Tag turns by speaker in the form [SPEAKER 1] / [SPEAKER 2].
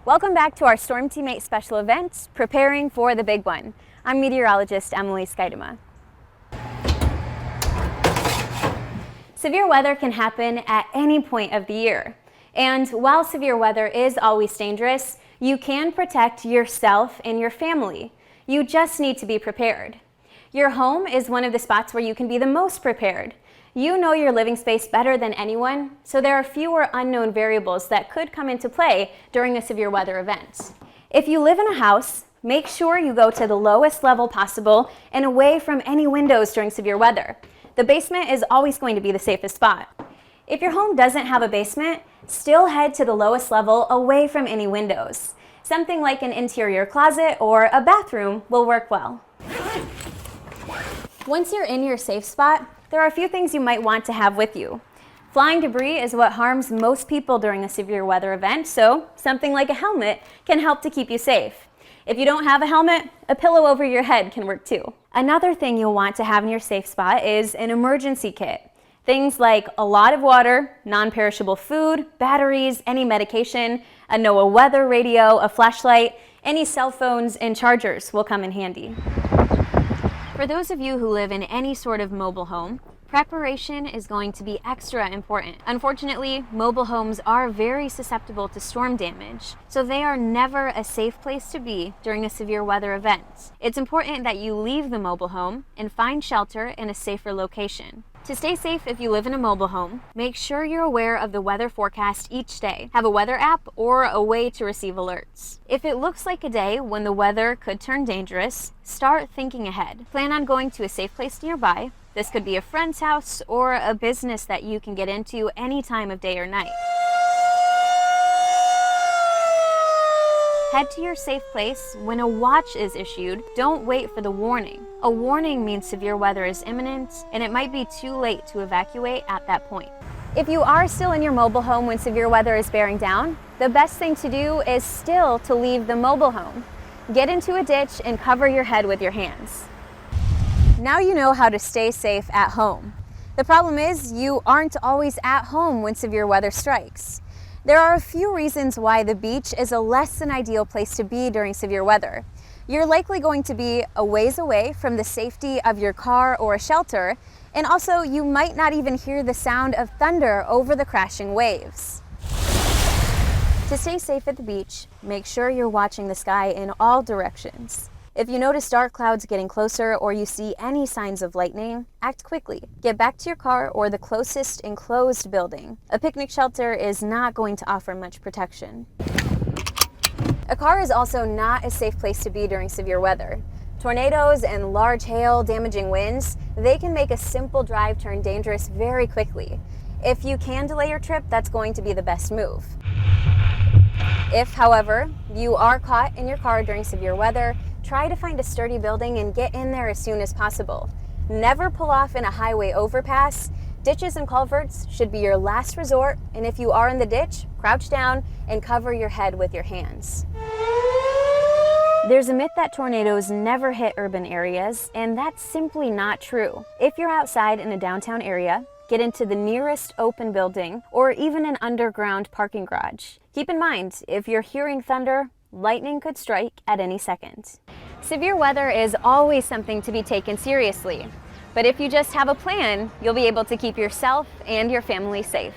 [SPEAKER 1] Welcome back to our Storm Teammate special event, Preparing for the Big One. I'm meteorologist Emily Skydema. Severe weather can happen at any point of the year. And while severe weather is always dangerous, you can protect yourself and your family. You just need to be prepared. Your home is one of the spots where you can be the most prepared. You know your living space better than anyone, so there are fewer unknown variables that could come into play during a severe weather event. If you live in a house, make sure you go to the lowest level possible and away from any windows during severe weather. The basement is always going to be the safest spot. If your home doesn't have a basement, still head to the lowest level away from any windows. Something like an interior closet or a bathroom will work well. Once you're in your safe spot, there are a few things you might want to have with you. Flying debris is what harms most people during a severe weather event, so something like a helmet can help to keep you safe. If you don't have a helmet, a pillow over your head can work too. Another thing you'll want to have in your safe spot is an emergency kit. Things like a lot of water, non-perishable food, batteries, any medication, a NOAA weather radio, a flashlight, any cell phones and chargers will come in handy. For those of you who live in any sort of mobile home, preparation is going to be extra important. Unfortunately, mobile homes are very susceptible to storm damage, so they are never a safe place to be during a severe weather event. It's important that you leave the mobile home and find shelter in a safer location. To stay safe if you live in a mobile home, make sure you're aware of the weather forecast each day. Have a weather app or a way to receive alerts. If it looks like a day when the weather could turn dangerous, start thinking ahead. Plan on going to a safe place nearby. This could be a friend's house or a business that you can get into any time of day or night. Head to your safe place when a watch is issued. Don't wait for the warning. A warning means severe weather is imminent, and it might be too late to evacuate at that point. If you are still in your mobile home when severe weather is bearing down, the best thing to do is still to leave the mobile home. Get into a ditch and cover your head with your hands. Now you know how to stay safe at home. The problem is you aren't always at home when severe weather strikes. There are a few reasons why the beach is a less than ideal place to be during severe weather. You're likely going to be a ways away from the safety of your car or a shelter, and also you might not even hear the sound of thunder over the crashing waves. To stay safe at the beach, make sure you're watching the sky in all directions. If you notice dark clouds getting closer or you see any signs of lightning, act quickly. Get back to your car or the closest enclosed building. A picnic shelter is not going to offer much protection. A car is also not a safe place to be during severe weather. Tornadoes and large hail damaging winds, they can make a simple drive turn dangerous very quickly. If you can delay your trip, that's going to be the best move. If, however, you are caught in your car during severe weather, try to find a sturdy building and get in there as soon as possible. Never pull off in a highway overpass. Ditches and culverts should be your last resort, and if you are in the ditch, crouch down and cover your head with your hands. There's a myth that tornadoes never hit urban areas, and that's simply not true. If you're outside in a downtown area, get into the nearest open building or even an underground parking garage. Keep in mind, if you're hearing thunder, lightning could strike at any second. Severe weather is always something to be taken seriously, but if you just have a plan, you'll be able to keep yourself and your family safe.